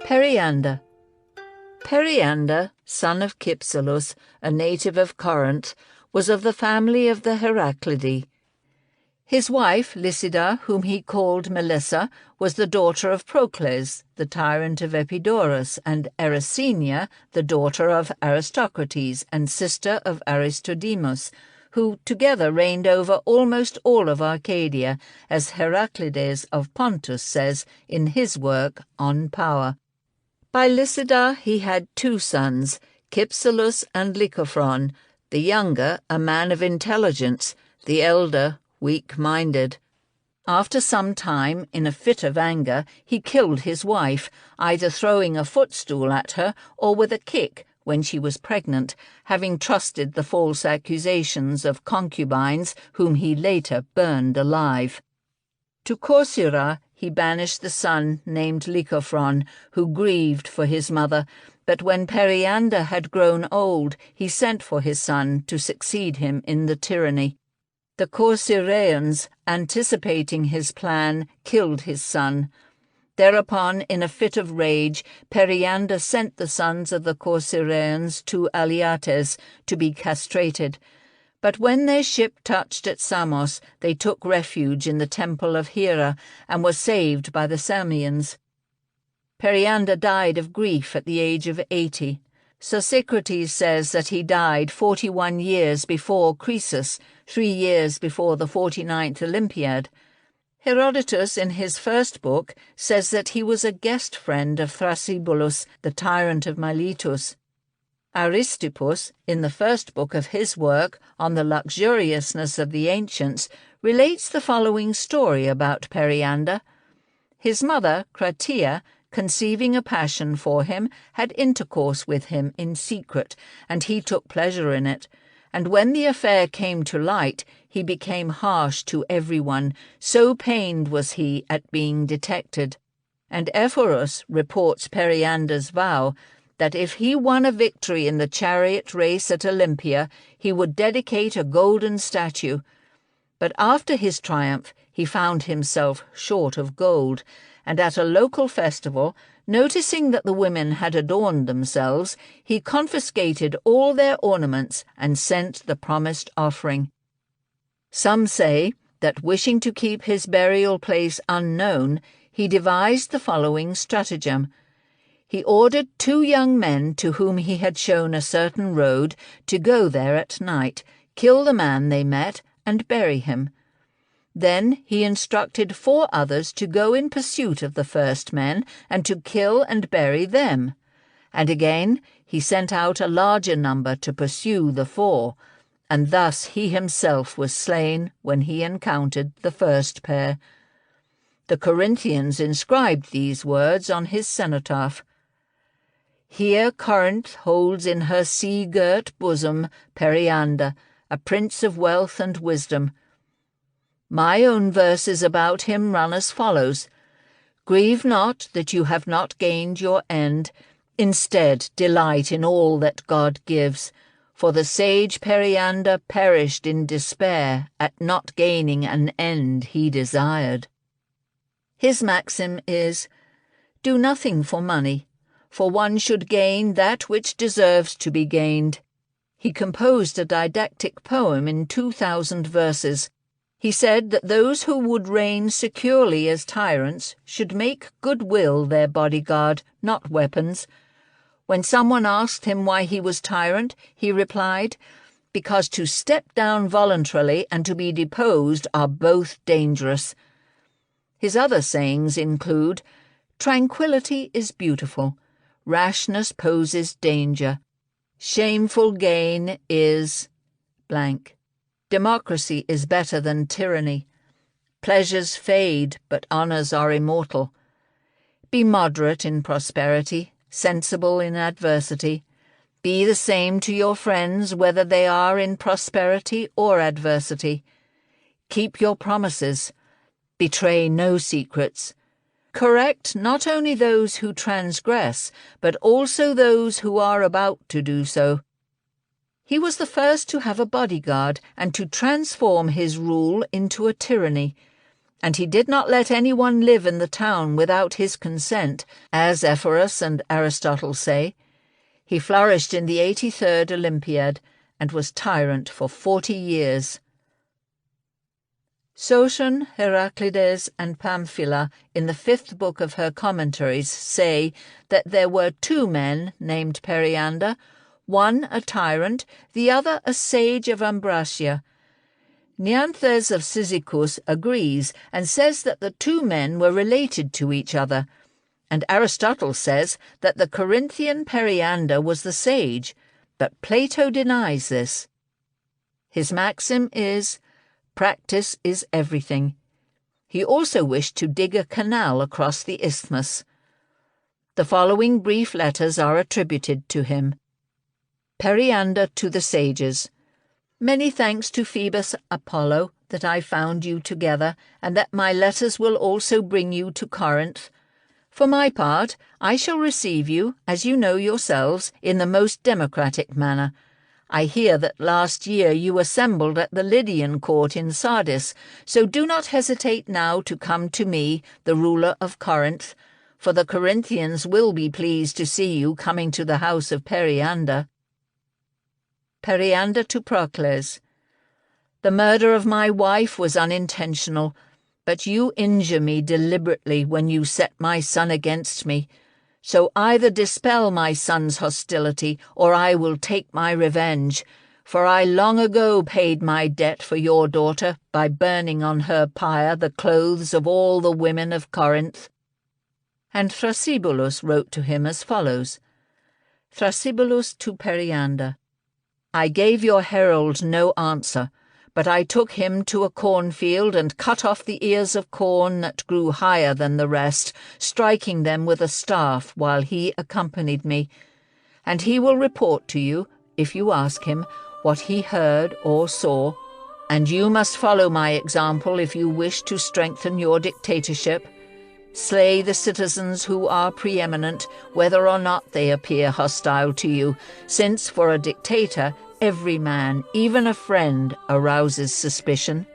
Periander. Periander, son of Cypselus, a native of Corinth, was of the family of the Heraclidae. His wife, Lysida, whom he called Melissa, was the daughter of Procles, the tyrant of Epidaurus, and Erycina, the daughter of Aristocrates and sister of Aristodemus, who together reigned over almost all of Arcadia, as Heraclides of Pontus says in his work On Power. By Lysida he had 2 sons, Cypselus and Lycophron, the younger a man of intelligence, the elder weak-minded. After some time, in a fit of anger, he killed his wife, either throwing a footstool at her or with a kick when she was pregnant, having trusted the false accusations of concubines whom he later burned alive. To Corcyra he banished the son named Lycophron, who grieved for his mother, but when Periander had grown old, he sent for his son to succeed him in the tyranny. The Corcyraeans, anticipating his plan, killed his son. Thereupon, in a fit of rage, Periander sent the sons of the Corcyraeans to Aliates to be castrated. But when their ship touched at Samos, they took refuge in the temple of Hera and were saved by the Samians. Periander died of grief at the age of 80. Socrates says that he died 41 years before Croesus, 3 years before the 49th Olympiad. Herodotus, in his first book, says that he was a guest friend of Thrasybulus, the tyrant of Miletus. Aristippus, in the first book of his work on the luxuriousness of the ancients, relates the following story about Periander. His mother, Cratia, conceiving a passion for him, had intercourse with him in secret, and he took pleasure in it. And when the affair came to light, he became harsh to everyone, so pained was he at being detected. And Ephorus reports Periander's vow, that if he won a victory in the chariot race at Olympia, he would dedicate a golden statue. But after his triumph he found himself short of gold, and at a local festival, noticing that the women had adorned themselves, he confiscated all their ornaments and sent the promised offering. Some say that, wishing to keep his burial place unknown, he devised the following stratagem. He ordered 2 young men to whom he had shown a certain road to go there at night, kill the man they met, and bury him. Then he instructed 4 others to go in pursuit of the first men and to kill and bury them. And again he sent out a larger number to pursue the 4, and thus he himself was slain when he encountered the first pair. The Corinthians inscribed these words on his cenotaph. Here Corinth holds in her sea-girt bosom Periander, a prince of wealth and wisdom. My own verses about him run as follows. Grieve not that you have not gained your end. Instead, delight in all that God gives. For the sage Periander perished in despair at not gaining an end he desired. His maxim is, do nothing for money, for one should gain that which deserves to be gained. He composed a didactic poem in 2,000 verses. He said that those who would reign securely as tyrants should make goodwill their bodyguard, not weapons. When someone asked him why he was tyrant, he replied, because to step down voluntarily and to be deposed are both dangerous. His other sayings include, tranquility is beautiful, rashness poses danger, shameful gain is blank. Democracy is better than tyranny. Pleasures fade, but honours are immortal. Be moderate in prosperity, sensible in adversity. Be the same to your friends whether they are in prosperity or adversity. Keep your promises. Betray no secrets. Correct not only those who transgress, but also those who are about to do so. He was the first to have a bodyguard and to transform his rule into a tyranny, and he did not let anyone live in the town without his consent, as Ephorus and Aristotle say. He flourished in the 83rd Olympiad, and was tyrant for 40 years. Sotion, Heraclides, and Pamphila, in the 5th book of her commentaries, say that there were 2 men named Periander, one a tyrant, the other a sage of Ambracia. Neanthes of Cyzicus agrees and says that the 2 men were related to each other, and Aristotle says that the Corinthian Periander was the sage, but Plato denies this. His maxim is, "Practice is everything." He also wished to dig a canal across the isthmus. The following brief letters are attributed to him. Periander to the sages. Many thanks to Phoebus Apollo that I found you together, and that my letters will also bring you to Corinth. For my part, I shall receive you, as you know yourselves, in the most democratic manner. I hear that last year you assembled at the Lydian court in Sardis, so do not hesitate now to come to me, the ruler of Corinth, for the Corinthians will be pleased to see you coming to the house of Periander. Periander to Procles. The murder of my wife was unintentional, but you injure me deliberately when you set my son against me. So either dispel my son's hostility, or I will take my revenge, for I long ago paid my debt for your daughter by burning on her pyre the clothes of all the women of Corinth. And Thrasybulus wrote to him as follows. Thrasybulus to Periander. I gave your herald no answer, but I took him to a cornfield and cut off the ears of corn that grew higher than the rest, striking them with a staff while he accompanied me. And he will report to you, if you ask him, what he heard or saw, and you must follow my example if you wish to strengthen your dictatorship. Slay the citizens who are preeminent, whether or not they appear hostile to you, since for a dictator every man, even a friend, arouses suspicion.